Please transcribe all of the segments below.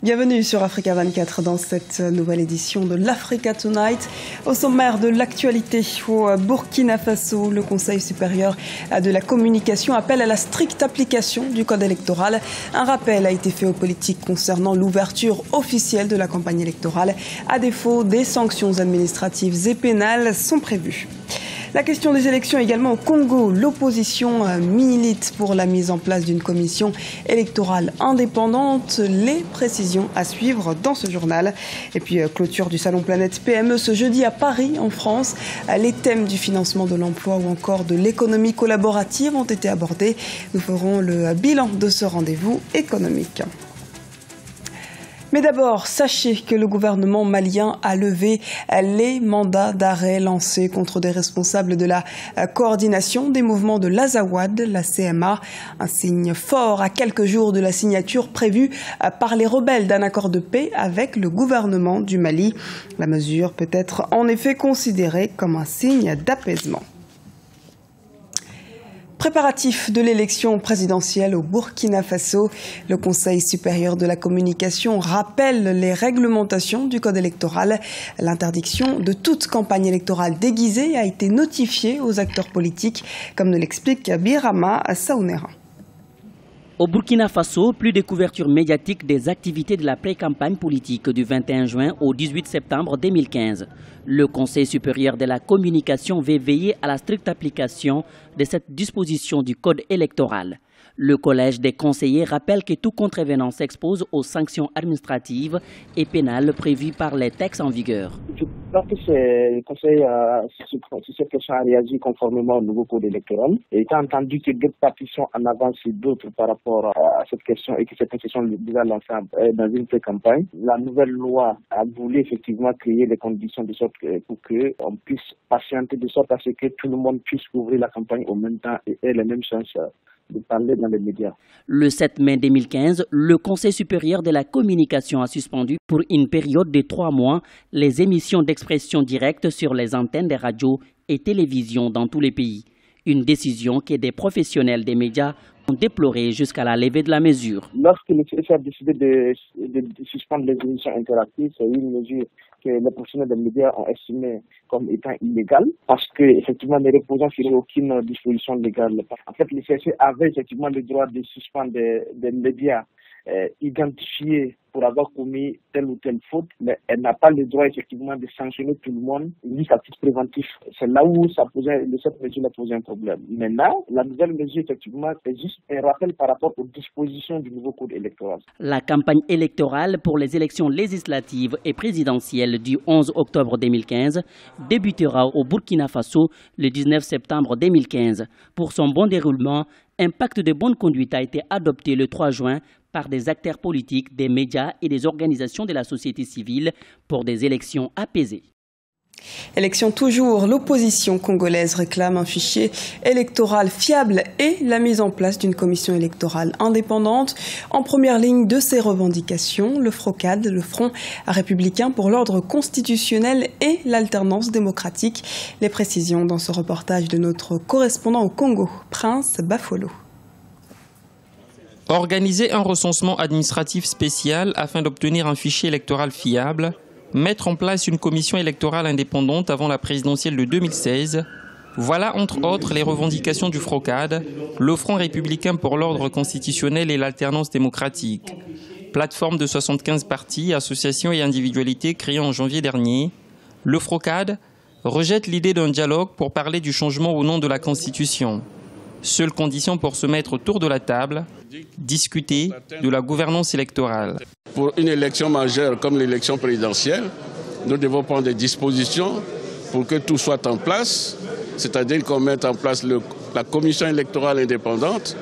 Bienvenue sur Africa 24 dans cette nouvelle édition de l'Africa Tonight. Au sommaire de l'actualité au Burkina Faso, le Conseil supérieur de la communication appelle à la stricte application du code électoral. Un rappel a été fait aux politiques concernant l'ouverture officielle de la campagne électorale. À défaut, des sanctions administratives et pénales sont prévues. La question des élections également au Congo. L'opposition milite pour la mise en place d'une commission électorale indépendante. Les précisions à suivre dans ce journal. Et puis clôture du Salon Planète PME ce jeudi à Paris, en France. Les thèmes du financement de l'emploi ou encore de l'économie collaborative ont été abordés. Nous ferons le bilan de ce rendez-vous économique. Mais d'abord, sachez que le gouvernement malien a levé les mandats d'arrêt lancés contre des responsables de la coordination des mouvements de l'Azawad, la CMA. Un signe fort à quelques jours de la signature prévue par les rebelles d'un accord de paix avec le gouvernement du Mali. La mesure peut être en effet considérée comme un signe d'apaisement. Préparatif de l'élection présidentielle au Burkina Faso, le Conseil supérieur de la communication rappelle les réglementations du code électoral. L'interdiction de toute campagne électorale déguisée a été notifiée aux acteurs politiques, comme nous l'explique Birama Saounera. Au Burkina Faso, plus de couverture médiatique des activités de la pré-campagne politique du 21 juin au 18 septembre 2015. Le Conseil supérieur de la communication veut veiller à la stricte application de cette disposition du code électoral. Le Collège des conseillers rappelle que tout contrevenant s'expose aux sanctions administratives et pénales prévues par les textes en vigueur. Je pense que le Conseil, sur cette question, a réagi conformément au nouveau code électoral. Et étant entendu que d'autres partis sont en avance sur d'autres par rapport à cette question et que cette question est déjà lancée dans une pré-campagne, la nouvelle loi a voulu effectivement créer les conditions de sorte pour qu'on puisse patienter de sorte à ce que tout le monde puisse couvrir la campagne au même temps et ait les mêmes chances de parler dans les médias. Le 7 mai 2015, le Conseil supérieur de la communication a suspendu pour une période de 3 mois les émissions d'expression directe sur les antennes des radios et télévisions dans tous les pays. Une décision que des professionnels des médias ont déplorée jusqu'à la levée de la mesure. Lorsque le CSA a décidé de suspendre les émissions interactives, c'est une mesure que les professionnels des médias ont estimée comme étant illégale parce qu'effectivement, ne reposant sur aucune disposition légale. En fait, le CSA avait effectivement le droit de suspendre des médias identifiés pour avoir commis telle ou telle faute, mais elle n'a pas le droit effectivement de sanctionner tout le monde, juste à titre préventif. C'est là où cette mesure a posé un problème. Maintenant, la nouvelle mesure effectivement est juste un rappel par rapport aux dispositions du nouveau code électoral. La campagne électorale pour les élections législatives et présidentielles du 11 octobre 2015 débutera au Burkina Faso le 19 septembre 2015. Pour son bon déroulement, un pacte de bonne conduite a été adopté le 3 juin par des acteurs politiques, des médias et des organisations de la société civile pour des élections apaisées. Élection toujours, l'opposition congolaise réclame un fichier électoral fiable et la mise en place d'une commission électorale indépendante. En première ligne de ces revendications, le FROCAD, le Front républicain pour l'ordre constitutionnel et l'alternance démocratique. Les précisions dans ce reportage de notre correspondant au Congo, Prince Bafolo. Organiser un recensement administratif spécial afin d'obtenir un fichier électoral fiable, mettre en place une commission électorale indépendante avant la présidentielle de 2016, voilà entre autres les revendications du FROCAD, le Front républicain pour l'ordre constitutionnel et l'alternance démocratique. Plateforme de 75 partis, associations et individualités créées en janvier dernier, le FROCAD rejette l'idée d'un dialogue pour parler du changement au nom de la Constitution. Seule condition pour se mettre autour de la table, discuter de la gouvernance électorale. Pour une élection majeure comme l'élection présidentielle, nous devons prendre des dispositions pour que tout soit en place, c'est-à-dire qu'on mette en place la commission électorale indépendante,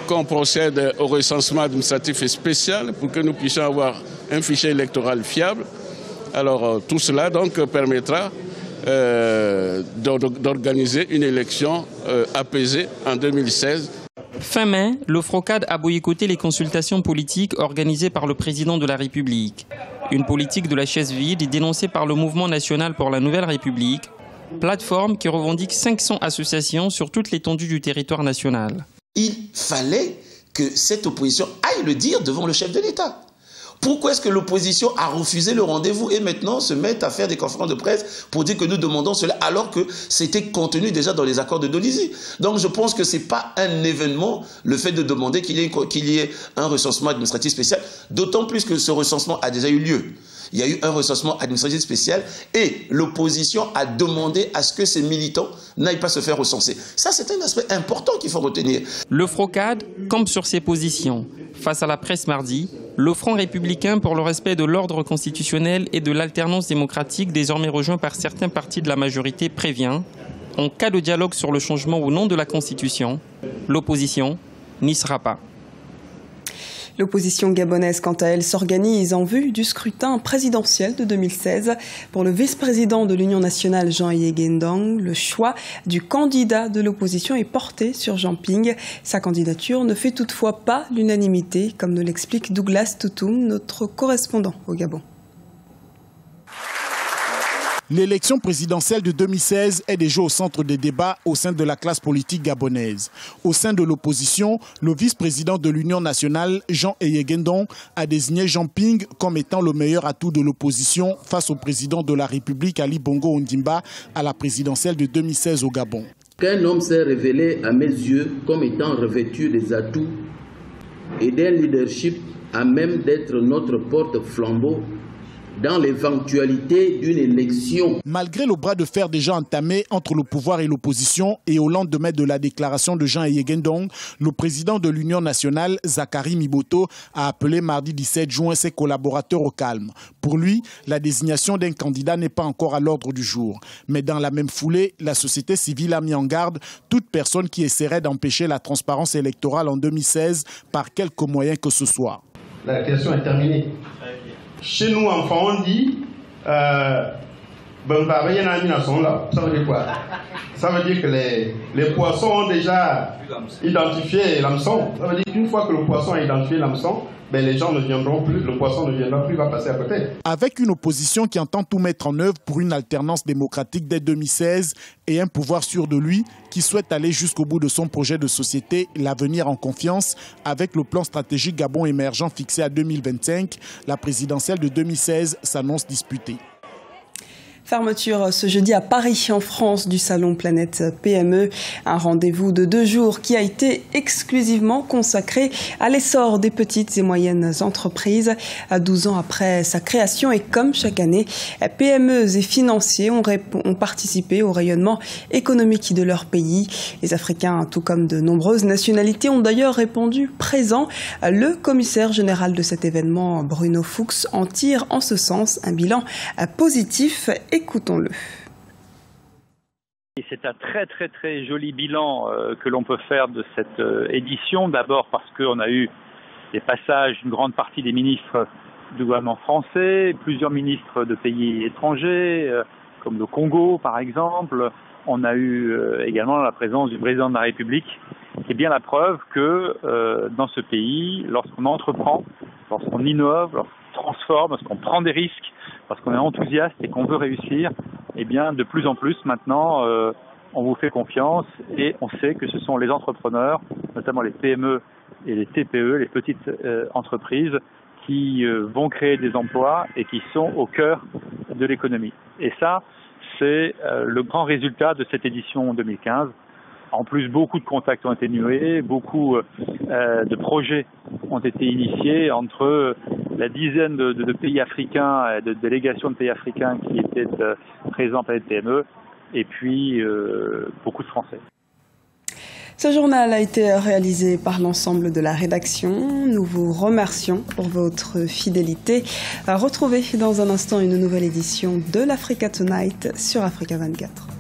qu'on procède au recensement administratif et spécial pour que nous puissions avoir un fichier électoral fiable. Alors tout cela donc permettra d'organiser une élection apaisée en 2016. Fin mai, le FROCAD a boycotté les consultations politiques organisées par le président de la République. Une politique de la chaise vide dénoncée par le Mouvement national pour la Nouvelle République, plateforme qui revendique 500 associations sur toute l'étendue du territoire national. Il fallait que cette opposition aille le dire devant le chef de l'État. Pourquoi est-ce que l'opposition a refusé le rendez-vous et maintenant se met à faire des conférences de presse pour dire que nous demandons cela alors que c'était contenu déjà dans les accords de Dolisie? Donc je pense que ce n'est pas un événement, le fait de demander qu'il y ait un recensement administratif spécial, d'autant plus que ce recensement a déjà eu lieu. Il y a eu un recensement administratif spécial et l'opposition a demandé à ce que ces militants n'aillent pas se faire recenser. Ça, c'est un aspect important qu'il faut retenir. Le FROCAD campe sur ses positions. Face à la presse mardi, le Front républicain pour le respect de l'ordre constitutionnel et de l'alternance démocratique, désormais rejoint par certains partis de la majorité, prévient, en cas de dialogue sur le changement ou non de la Constitution, l'opposition n'y sera pas. L'opposition gabonaise, quant à elle, s'organise en vue du scrutin présidentiel de 2016. Pour le vice-président de l'Union nationale, Jean Yégendong, le choix du candidat de l'opposition est porté sur Jean Ping. Sa candidature ne fait toutefois pas l'unanimité, comme nous l'explique Douglas Toutoum, notre correspondant au Gabon. L'élection présidentielle de 2016 est déjà au centre des débats au sein de la classe politique gabonaise. Au sein de l'opposition, le vice-président de l'Union nationale, Jean Yégendong, a désigné Jean Ping comme étant le meilleur atout de l'opposition face au président de la République, Ali Bongo Ondimba, à la présidentielle de 2016 au Gabon. Qu'un homme s'est révélé à mes yeux comme étant revêtu des atouts et d'un leadership à même d'être notre porte-flambeau dans l'éventualité d'une élection. Malgré le bras de fer déjà entamé entre le pouvoir et l'opposition et au lendemain de la déclaration de Jean Yégendong, le président de l'Union nationale, Zachary Miboto, a appelé mardi 17 juin ses collaborateurs au calme. Pour lui, la désignation d'un candidat n'est pas encore à l'ordre du jour. Mais dans la même foulée, la société civile a mis en garde toute personne qui essaierait d'empêcher la transparence électorale en 2016 par quelque moyen que ce soit. La question est terminée. Chez nous, enfants, on dit ça veut dire quoi? Ça veut dire que les poissons ont déjà identifié l'hameçon. Ça veut dire qu'une fois que le poisson a identifié l'hameçon, ben les gens ne viendront plus, le poisson ne viendra plus, il va passer à côté. Avec une opposition qui entend tout mettre en œuvre pour une alternance démocratique dès 2016 et un pouvoir sûr de lui qui souhaite aller jusqu'au bout de son projet de société, l'avenir en confiance, avec le plan stratégique Gabon émergent fixé à 2025, la présidentielle de 2016 s'annonce disputée. Fermeture ce jeudi à Paris, en France, du salon Planète PME. Un rendez-vous de 2 jours qui a été exclusivement consacré à l'essor des petites et moyennes entreprises. 12 ans après sa création et comme chaque année, PME et financiers ont participé au rayonnement économique de leur pays. Les Africains, tout comme de nombreuses nationalités, ont d'ailleurs répondu présent. Le commissaire général de cet événement, Bruno Fuchs, en tire en ce sens un bilan positif. Écoutons-le. C'est un très joli bilan que l'on peut faire de cette édition. D'abord parce qu'on a eu des passages d'une grande partie des ministres du gouvernement français, plusieurs ministres de pays étrangers, comme le Congo par exemple. On a eu également la présence du président de la République, qui est bien la preuve que dans ce pays, lorsqu'on entreprend, lorsqu'on innove, lorsqu'on transforme, lorsqu'on prend des risques, parce qu'on est enthousiaste et qu'on veut réussir, eh bien, de plus en plus maintenant, on vous fait confiance et on sait que ce sont les entrepreneurs, notamment les PME et les TPE, les petites entreprises, qui vont créer des emplois et qui sont au cœur de l'économie. Et ça, c'est le grand résultat de cette édition 2015. En plus, beaucoup de contacts ont été noués, beaucoup de projets ont été initiés entre la dizaine de pays africains, de délégations de pays africains qui étaient présents par les PME, et puis beaucoup de Français. Ce journal a été réalisé par l'ensemble de la rédaction. Nous vous remercions pour votre fidélité. Retrouvez dans un instant une nouvelle édition de l'Africa Tonight sur Africa 24.